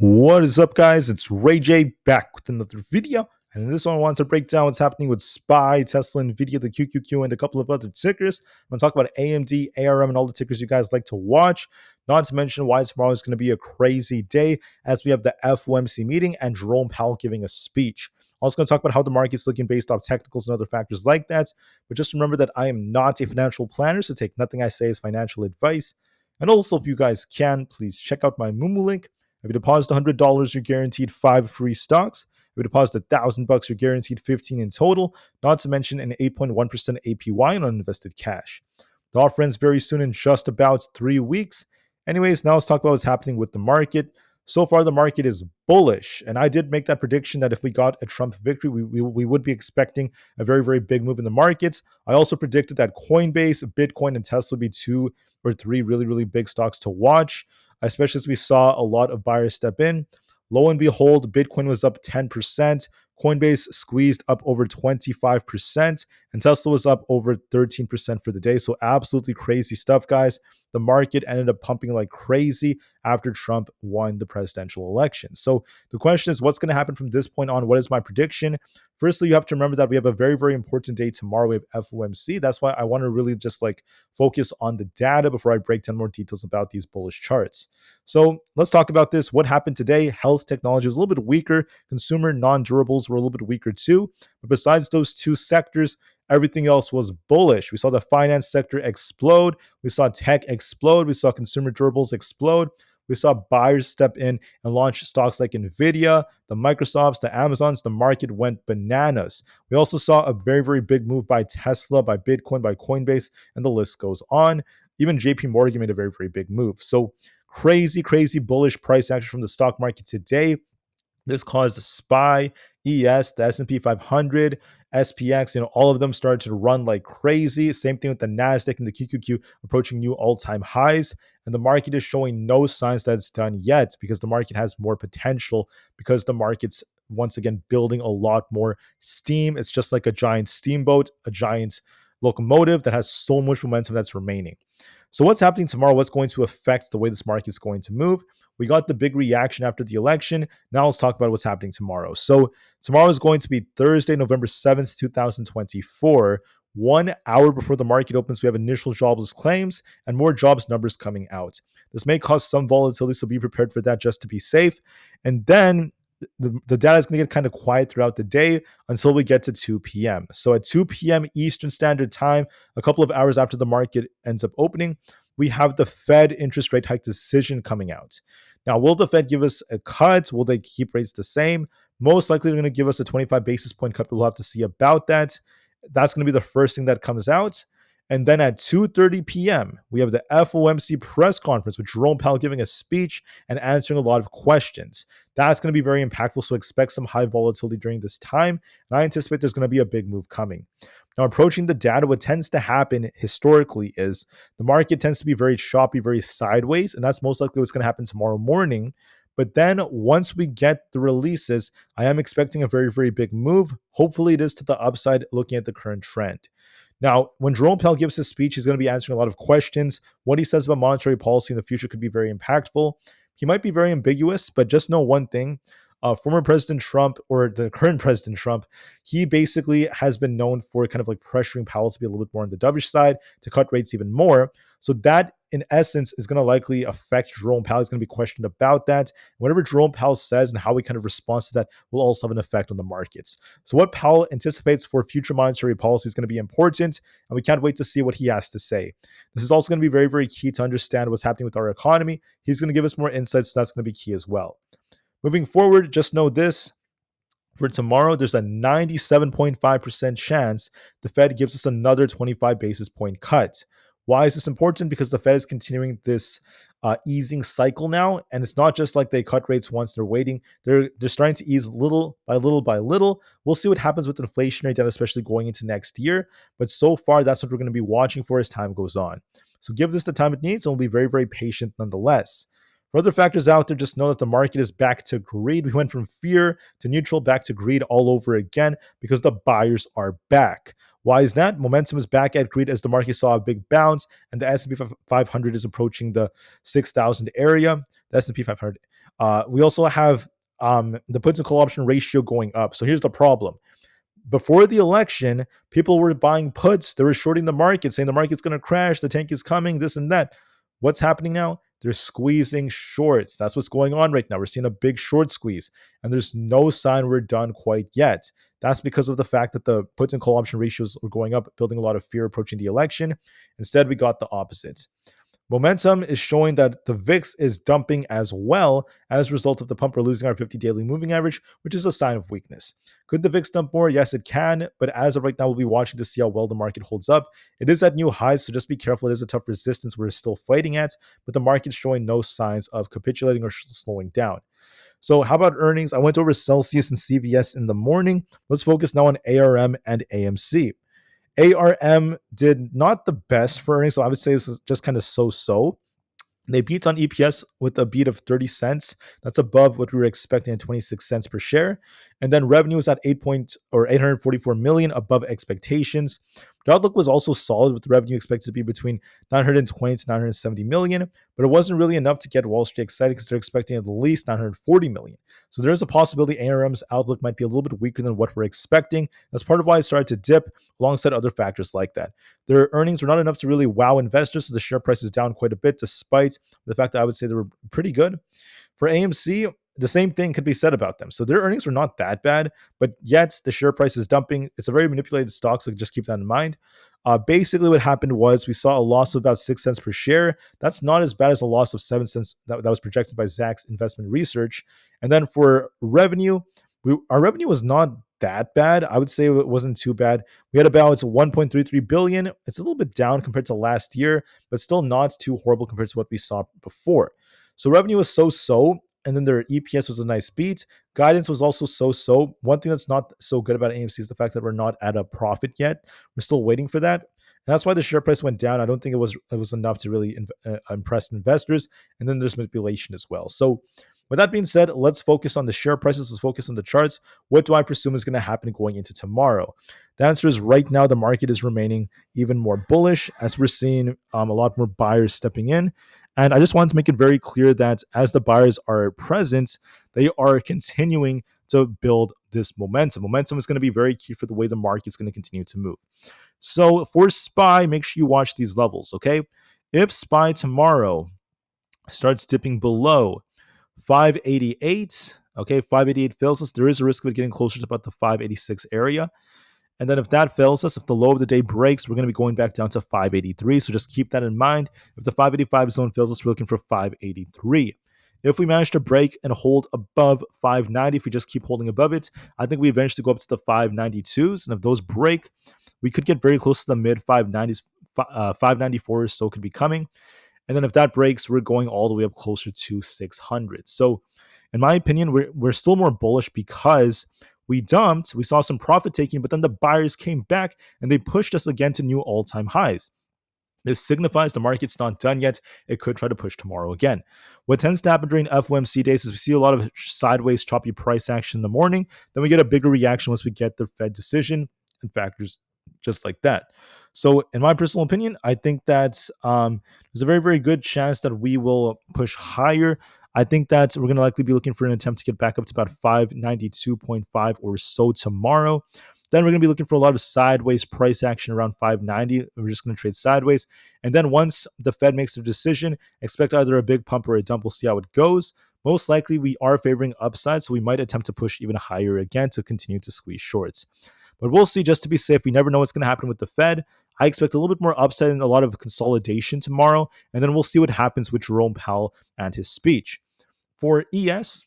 What is up, guys? It's Rey-Jay back with another video. And in this one, I want to break down what's happening with SPY, Tesla, Nvda, the QQQ, and a couple of other tickers. I'm going to talk about AMD, ARMM, and all the tickers you guys like to watch. Not to mention why tomorrow is going to be a crazy day as we have the FOMC meeting and Jerome Powell giving a speech. I'm also going to talk about how the market's looking based off technicals and other factors like that. But just remember that I am not a financial planner, so take nothing I say as financial advice. And also, if you guys can, please check out my Moomoo link. If you deposit $100, you're guaranteed 5 free stocks. If you deposit $1,000, you're guaranteed 15 in total, not to mention an 8.1% APY on uninvested cash. The offer ends very soon in just about 3 weeks. Anyways, now let's talk about what's happening with the market. So far, the market is bullish, and I did make that prediction that if we got a Trump victory, we would be expecting a very, very big move in the markets. I also predicted that Coinbase, Bitcoin, and Tesla would be 2 or 3 really, really big stocks to watch, especially as we saw a lot of buyers step in. Lo and behold, Bitcoin was up 10%, Coinbase squeezed up over 25%, and Tesla was up over 13% for the day. So absolutely crazy stuff, guys. The market ended up pumping like crazy after Trump won the presidential election. So the question is, what's going to happen from this point on? What is my prediction? Firstly, you have to remember that we have a very, very important day tomorrow. We have FOMC. That's why I want to really just focus on the data before I break down more details about these bullish charts. So let's talk about this. What happened today? Health technology was a little bit weaker. Consumer non-durables were a little bit weaker too. But besides those two sectors, everything else was bullish. We saw the finance sector explode. We saw tech explode. We saw consumer durables explode. We saw buyers step in and launch stocks like Nvda, the Microsofts, the Amzns. The market went bananas. We also saw a very, very big move by Tesla, by Bitcoin, by Coinbase, and the list goes on. Even JP Morgan made a very, very big move. So crazy, crazy bullish price action from the stock market today. This caused the SPY, ES, the S&P 500, SPX, all of them started to run like crazy. Same thing with the NASDAQ and the QQQ approaching new all-time highs. And the market is showing no signs that it's done yet because the market has more potential, because the market's once again building a lot more steam. It's just like a giant steamboat, a giant locomotive that has so much momentum that's remaining. So what's happening tomorrow? What's going to affect the way this market is going to move? We got the big reaction after the election. Now let's talk about what's happening tomorrow. So tomorrow is going to be Thursday, November 7th, 2024. 1 hour before the market opens, we have initial jobless claims and more jobs numbers coming out. This may cause some volatility, so be prepared for that just to be safe. And then the data is going to get kind of quiet throughout the day until we get to 2 p.m. So at 2 p.m. Eastern Standard Time, a couple of hours after the market ends up opening, we have the Fed interest rate hike decision coming out. Now, will the Fed give us a cut? Will they keep rates the same? Most likely, they're going to give us a 25 basis point cut, but we'll have to see about that. That's going to be the first thing that comes out. And then at 2:30 p.m., we have the FOMC press conference with Jerome Powell giving a speech and answering a lot of questions. That's going to be very impactful, so expect some high volatility during this time. And I anticipate there's going to be a big move coming. Now, approaching the data, what tends to happen historically is the market tends to be very choppy, very sideways, and that's most likely what's going to happen tomorrow morning. But then once we get the releases, I am expecting a very, very big move. Hopefully, it is to the upside looking at the current trend. Now, when Jerome Powell gives his speech, he's going to be answering a lot of questions. What he says about monetary policy in the future could be very impactful. He might be very ambiguous, but just know one thing. Former President Trump, or the current President Trump, he basically has been known for kind of pressuring Powell to be a little bit more on the dovish side, to cut rates even more. So that, in essence, is going to likely affect Jerome Powell. He's going to be questioned about that. Whatever Jerome Powell says and how he kind of responds to that will also have an effect on the markets. So what Powell anticipates for future monetary policy is going to be important, and we can't wait to see what he has to say. This is also going to be very, very key to understand what's happening with our economy. He's going to give us more insights, so that's going to be key as well. Moving forward, just know this. For tomorrow, there's a 97.5% chance the Fed gives us another 25 basis point cut. Why is this important? Because the Fed is continuing this easing cycle now, and it's not just like they cut rates once, they're waiting. They're starting to ease little by little by little. We'll see what happens with inflationary data, especially going into next year. But so far, that's what we're going to be watching for as time goes on. So give this the time it needs, and we'll be very, very patient nonetheless. For other factors out there, just know that the market is back to greed. We went from fear to neutral, back to greed all over again because the buyers are back. Why is that? Momentum is back at greed as the market saw a big bounce and the S&P 500 is approaching the 6,000 area. The S&P 500 We also have the puts and call option ratio going up. So here's the problem. Before the election, people were buying puts. They were shorting the market, saying the market's going to crash, the tank is coming, this and that. What's happening now? They're squeezing shorts. That's what's going on right now. We're seeing a big short squeeze, and there's no sign we're done quite yet. That's because of the fact that the puts and call option ratios are going up, building a lot of fear approaching the election. Instead, we got the opposite. Momentum is showing that the VIX is dumping as well as a result of the pump. We're losing our 50 daily moving average, which is a sign of weakness. Could the VIX dump more? Yes, it can. But as of right now, we'll be watching to see how well the market holds up. It is at new highs, so just be careful. It is a tough resistance we're still fighting at, but the market's showing no signs of capitulating or slowing down. So how about earnings? I went over Celsius and CVS in the morning. Let's focus now on ARM and AMC. ARM did not the best for earnings, so I would say this is just kind of so-so. They beat on EPS with a beat of 30 cents. That's above what we were expecting at 26 cents per share. And then revenue was at 844 million, above expectations. The outlook was also solid, with revenue expected to be between 920 to 970 million, but it wasn't really enough to get Wall Street excited because they're expecting at least 940 million. So there's a possibility ARM's outlook might be a little bit weaker than what we're expecting. That's part of why it started to dip alongside other factors like that. Their earnings were not enough to really wow investors, so the share price is down quite a bit, despite the fact that I would say they were pretty good. For AMC, the same thing could be said about them. So their earnings were not that bad, but yet the share price is dumping. It's a very manipulated stock, so just keep that in mind. Basically, what happened was we saw a loss of about 6 cents per share. That's not as bad as a loss of 7 cents that was projected by Zacks Investment Research. And then for revenue, our revenue was not that bad. I would say it wasn't too bad. We had about 1.33 billion. It's a little bit down compared to last year, but still not too horrible compared to what we saw before. So revenue was so-so, and then their EPS was a nice beat. Guidance was also so-so. One thing that's not so good about AMC is the fact that we're not at a profit yet. We're still waiting for that. And that's why the share price went down. I don't think it was enough to really impress investors. And then there's manipulation as well. So with that being said, let's focus on the share prices. Let's focus on the charts. What do I presume is going to happen going into tomorrow? The answer is right now the market is remaining even more bullish as we're seeing a lot more buyers stepping in. And I just wanted to make it very clear that as the buyers are present, they are continuing to build this momentum. Momentum is going to be very key for the way the market is going to continue to move. So for SPY, make sure you watch these levels, okay? If SPY tomorrow starts dipping below 588, okay, 588 fails us, there is a risk of it getting closer to about the 586 area. And then if that fails us, if the low of the day breaks, we're going to be going back down to 583. So just keep that in mind. If the 585 zone fails us, we're looking for 583. If we manage to break and hold above 590, if we just keep holding above it, I think we eventually go up to the 592s. And if those break, we could get very close to the mid 590s, 594 or so could be coming. And then if that breaks, we're going all the way up closer to 600. So in my opinion, we're still more bullish because we dumped, we saw some profit taking, but then the buyers came back and they pushed us again to new all-time highs. This signifies the market's not done yet. It could try to push tomorrow again. What tends to happen during FOMC days is we see a lot of sideways choppy price action in the morning. Then we get a bigger reaction once we get the Fed decision and factors just like that. So in my personal opinion, I think that there's a very, very good chance that we will push higher. I think that we're going to likely be looking for an attempt to get back up to about 592.5 or so tomorrow. Then we're going to be looking for a lot of sideways price action around 590. We're just going to trade sideways. And then once the Fed makes their decision, expect either a big pump or a dump. We'll see how it goes. Most likely, we are favoring upside, so we might attempt to push even higher again to continue to squeeze shorts. But we'll see just to be safe. We never know what's going to happen with the Fed. I expect a little bit more upside and a lot of consolidation tomorrow. And then we'll see what happens with Jerome Powell and his speech. For ES,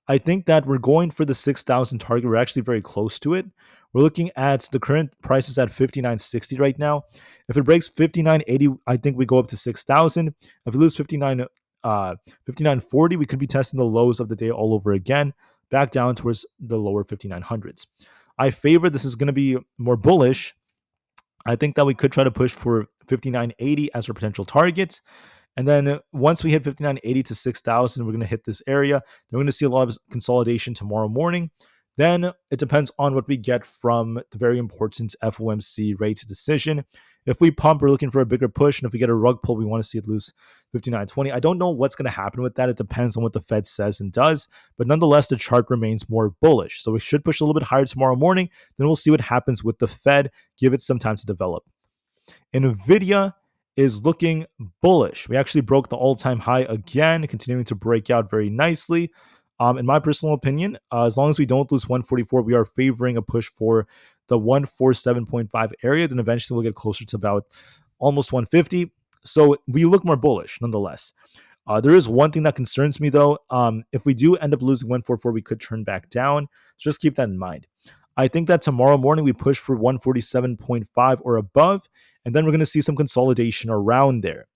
I think that we're going for the 6,000 target. We're actually very close to it. We're looking at the current prices at 59.60 right now. If it breaks 59.80, I think we go up to 6,000. If we lose 59.40, we could be testing the lows of the day all over again, back down towards the lower 5900s. I favor this is going to be more bullish. I think that we could try to push for 59.80 as our potential target. And then once we hit 59.80 to 6,000, we're going to hit this area. Then we're going to see a lot of consolidation tomorrow morning. Then it depends on what we get from the very important FOMC rate decision. If we pump, we're looking for a bigger push. And if we get a rug pull, we want to see it lose 59.20. I don't know what's going to happen with that. It depends on what the Fed says and does, but nonetheless, the chart remains more bullish. So we should push a little bit higher tomorrow morning. Then we'll see what happens with the Fed. Give it some time to develop. Nvda is looking bullish. We actually broke the all-time high again, continuing to break out very nicely. In my personal opinion, as long as we don't lose 144, we are favoring a push for the 147.5 area. Then eventually we'll get closer to about almost 150. So we look more bullish nonetheless. There is one thing that concerns me though. If we do end up losing 144, we could turn back down. So just keep that in mind. I think that tomorrow morning we push for 147.5 or above, and then we're going to see some consolidation around there.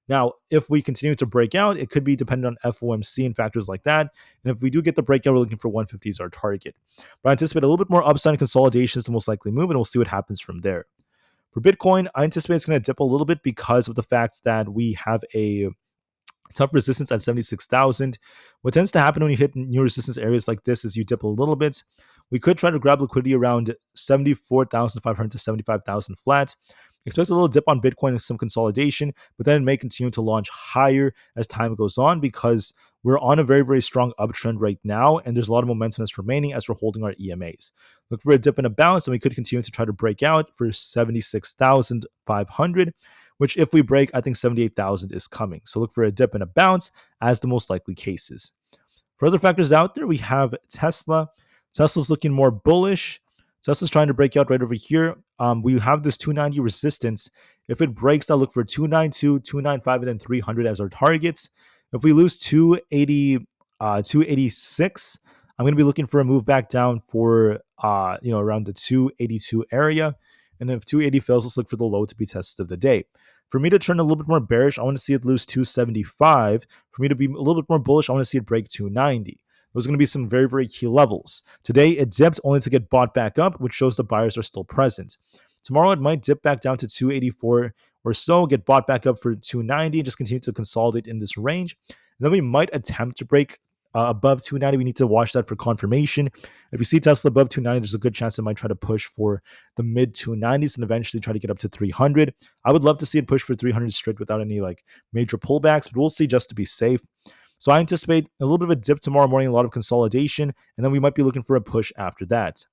Now, if we continue to break out, it could be dependent on FOMC and factors like that. And if we do get the breakout, we're looking for 150 as our target. But I anticipate a little bit more upside and consolidations to most likely move, and we'll see what happens from there. For Bitcoin, I anticipate it's going to dip a little bit because of the fact that we have a tough resistance at 76,000. What tends to happen when you hit new resistance areas like this is you dip a little bit. We could try to grab liquidity around 74,500 to 75,000 flat. Expect a little dip on Bitcoin and some consolidation, but then it may continue to launch higher as time goes on because we're on a very, very strong uptrend right now, and there's a lot of momentum that's remaining as we're holding our EMAs. Look for a dip and a bounce, and we could continue to try to break out for 76,500, which if we break, I think 78,000 is coming. So look for a dip and a bounce as the most likely cases. For other factors out there, we have Tesla. Tesla's looking more bullish. Tesla's trying to break out right over here. We have this 290 resistance. If it breaks, I'll look for 292, 295, and then 300 as our targets. If we lose 286, I'm going to be looking for a move back down for around the 282 area. And if 280 fails, let's look for the low to be tested of the day. For me to turn a little bit more bearish, I want to see it lose 275. For me to be a little bit more bullish, I want to see it break 290. Those are going to be some very, very key levels. Today, it dipped only to get bought back up, which shows the buyers are still present. Tomorrow, it might dip back down to 284 or so, get bought back up for 290, and just continue to consolidate in this range. And then we might attempt to break above 290. We need to watch that for confirmation. If you see Tesla above 290, there's a good chance it might try to push for the mid 290s and eventually try to get up to 300. I would love to see it push for 300 strict without any major pullbacks, but we'll see just to be safe. So I anticipate a little bit of a dip tomorrow morning, a lot of consolidation, and then we might be looking for a push after that.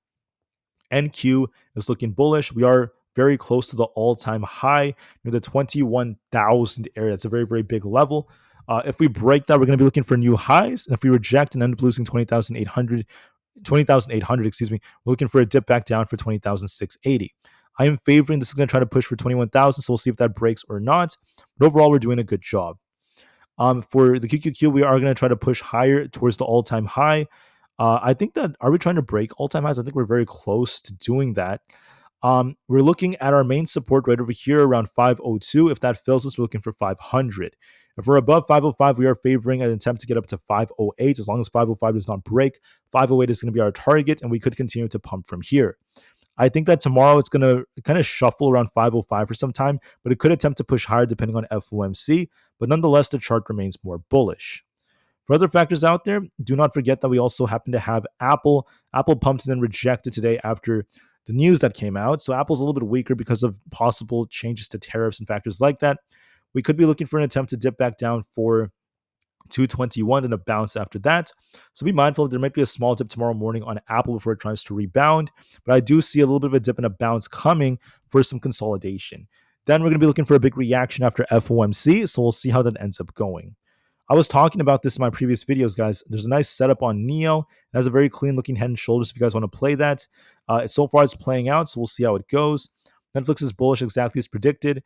NQ is looking bullish. We are very close to the all-time high near the 21,000 area. It's a very, very big level. If we break that, we're going to be looking for new highs. And if we reject and end up losing 20,800, we're looking for a dip back down for 20,680. I am favoring this is going to try to push for 21,000, so we'll see if that breaks or not. But overall, we're doing a good job. For the QQQ, we are going to try to push higher towards the all-time high. I think that, are we trying to break all-time highs? I think we're very close to doing that. We're looking at our main support right over here around 502. If that fails us, we're looking for 500. If we're above 505, we are favoring an attempt to get up to 508. As long as 505 does not break, 508 is going to be our target, and we could continue to pump from here. I think that tomorrow it's going to kind of shuffle around 505 for some time, but it could attempt to push higher depending on FOMC. But nonetheless, the chart remains more bullish. For other factors out there, do not forget that we also happen to have Aapl. Aapl pumped and then rejected today after the news that came out. So Apple's a little bit weaker because of possible changes to tariffs and factors like that. We could be looking for an attempt to dip back down for 221 and a bounce after that. So be mindful, there might be a small dip tomorrow morning on Aapl before it tries to rebound, but I do see a little bit of a dip and a bounce coming for some consolidation. Then we're going to be looking for a big reaction after FOMC, so we'll see how that ends up going. I was talking about this in my previous videos, guys. There's a nice setup on Neo. It has a very clean looking head and shoulders if you guys want to play that. So far it's playing out, so we'll see how it goes. Netflix is bullish exactly as predicted.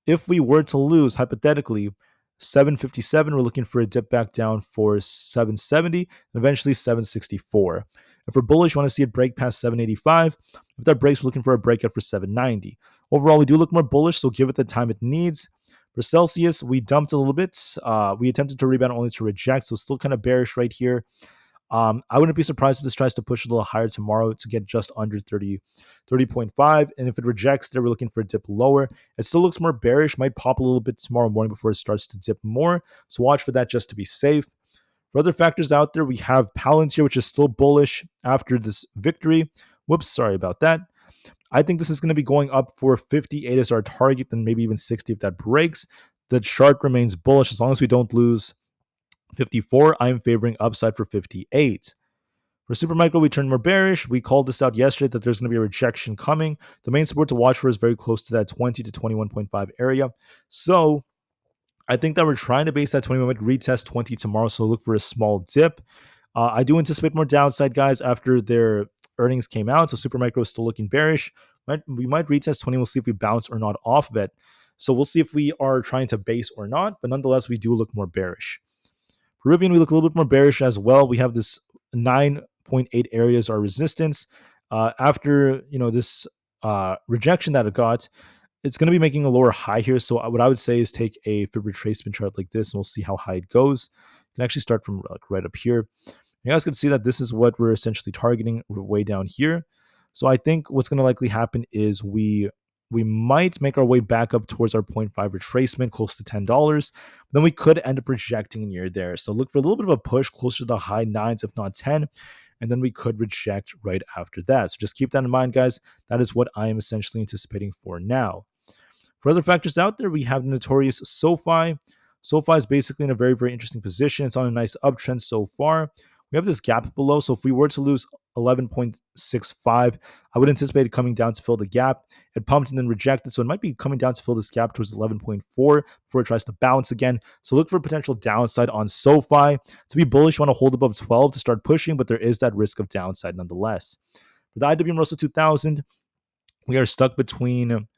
If we were to lose, hypothetically, 757, we're looking for a dip back down for 770 and eventually 764. If we're bullish, we want to see it break past 785. If that breaks, we're looking for a breakout for 790. Overall, we do look more bullish, so give it the time it needs. For Celsius, we dumped a little bit. We attempted to rebound only to reject, so still kind of bearish right here. I wouldn't be surprised if this tries to push a little higher tomorrow to get just under 30.5. And if it rejects there, we're looking for a dip lower. It still looks more bearish, might pop a little bit tomorrow morning before it starts to dip more. So watch for that just to be safe. For other factors out there, we have Palantir, which is still bullish after this victory. Whoops, sorry about that. I think this is going to be going up for 58 as our target, then maybe even 60 if that breaks. the chart remains bullish as long as we don't lose 54. I'm favoring upside for 58. For Supermicro, we turned more bearish. We called this out yesterday that there's going to be a rejection coming. The main support to watch for is very close to that 20 to 21.5 area. So I think that we're trying to base that 21 minute retest 20 tomorrow. So look for a small dip. I do anticipate more downside, guys, after their earnings came out. So Supermicro is still looking bearish. We might retest 20. We'll see if we bounce or not off of it. So we'll see if we are trying to base or not. But nonetheless, we do look more bearish. For Rivian, we look a little bit more bearish as well. We have this 9.8 areas our resistance. After this rejection that it got, it's going to be making a lower high here. So what I would say is take a fib retracement chart like this, and we'll see how high it goes. You can actually start from like right up here. You guys can see that this is what we're essentially targeting way down here. So I think what's going to likely happen is we might make our way back up towards our 0.5 retracement, close to $10. Then we could end up rejecting near there. So look for a little bit of a push closer to the high 9s, if not 10. And then we could reject right after that. So just keep that in mind, guys. That is what I am essentially anticipating for now. For other factors out there, we have the notorious SOFI. SOFI is basically in a very, very interesting position. It's on a nice uptrend so far. We have this gap below. So if we were to lose 11.65, I would anticipate it coming down to fill the gap. It pumped and then rejected. So it might be coming down to fill this gap towards 11.4 before it tries to bounce again. So look for a potential downside on SOFI. To be bullish, you want to hold above 12 to start pushing, but there is that risk of downside nonetheless. For the IWM Russell 2000, we are stuck between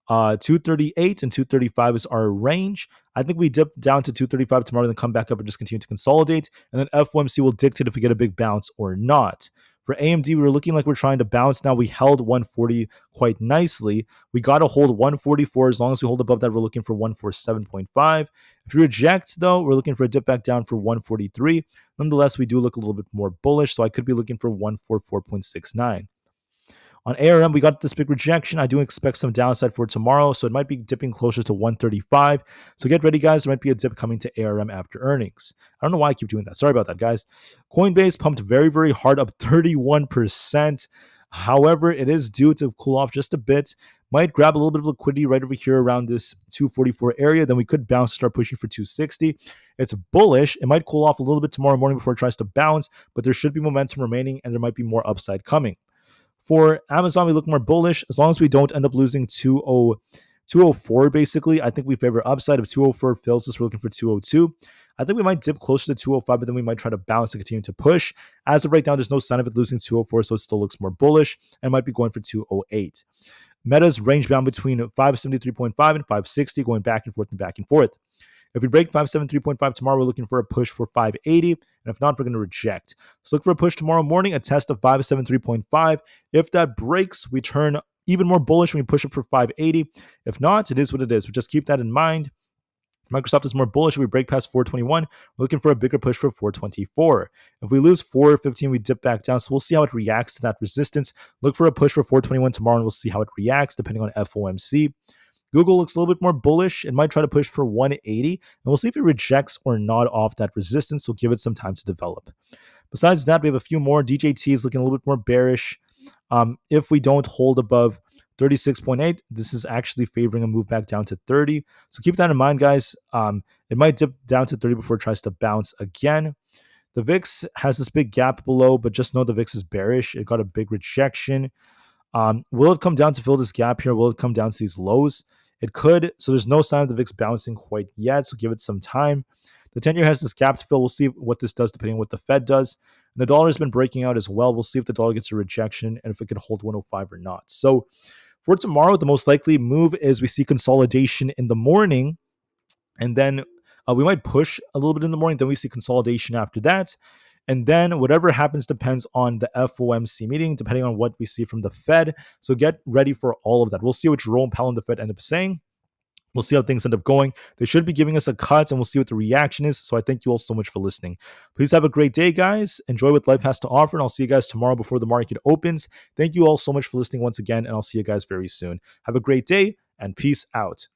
238 and 235 is our range. I think we dip down to 235 tomorrow, then come back up and just continue to consolidate. And then FOMC will dictate if we get a big bounce or not. For AMD, we were looking like we're trying to bounce. Now we held 140 quite nicely. We got to hold 144. As long as we hold above that, we're looking for 147.5. If we reject, though, we're looking for a dip back down for 143. Nonetheless, we do look a little bit more bullish, so I could be looking for 144.69. On ARM, we got this big rejection. I do expect some downside for tomorrow, so it might be dipping closer to 135. So get ready, guys. There might be a dip coming to ARM after earnings. I don't know why I keep doing that. Sorry about that, guys. Coinbase pumped very, very hard, up 31%. However, it is due to cool off just a bit. Might grab a little bit of liquidity right over here around this 244 area. Then we could bounce, start pushing for 260. It's bullish. It might cool off a little bit tomorrow morning before it tries to bounce, but there should be momentum remaining, and there might be more upside coming. For Amazon, we look more bullish. As long as we don't end up losing 204, basically, I think we favor upside. If 204 fails us, we're looking for 202. I think we might dip closer to 205, but then we might try to bounce and continue to push. As of right now, there's no sign of it losing 204, so it still looks more bullish and might be going for 208. Meta's range bound between 573.5 and 560, going back and forth and back and forth. If we break 573.5 tomorrow, we're looking for a push for 580. And if not, we're going to reject. So look for a push tomorrow morning, a test of 573.5. If that breaks, we turn even more bullish when we push up for 580. If not, it is what it is. But just keep that in mind. Microsoft is more bullish. If we break past 421, we're looking for a bigger push for 424. If we lose 415, we dip back down. So we'll see how it reacts to that resistance. Look for a push for 421 tomorrow, and we'll see how it reacts depending on FOMC. Google looks a little bit more bullish. It might try to push for 180, and we'll see if it rejects or not off that resistance. So give it some time to develop. Besides that, we have a few more. DJT is looking a little bit more bearish. If we don't hold above 36.8, this is actually favoring a move back down to 30. So keep that in mind, guys. It might dip down to 30 before it tries to bounce again. The VIX has this big gap below, but just know the VIX is bearish. It got a big rejection. Will it come down to fill this gap here? Will it come down to these lows? It could. So there's no sign of the VIX bouncing quite yet. So give it some time. The 10-year has this gap to fill. We'll see what this does depending on what the Fed does. And the dollar has been breaking out as well. We'll see if the dollar gets a rejection and if it can hold 105 or not. So for tomorrow, the most likely move is we see consolidation in the morning. And then we might push a little bit in the morning. Then we see consolidation after that. And then whatever happens depends on the FOMC meeting, depending on what we see from the Fed. So get ready for all of that. We'll see what Jerome, Powell, and the Fed end up saying. We'll see how things end up going. They should be giving us a cut, and we'll see what the reaction is. So I thank you all so much for listening. Please have a great day, guys. Enjoy what life has to offer, and I'll see you guys tomorrow before the market opens. Thank you all so much for listening once again, and I'll see you guys very soon. Have a great day, and peace out.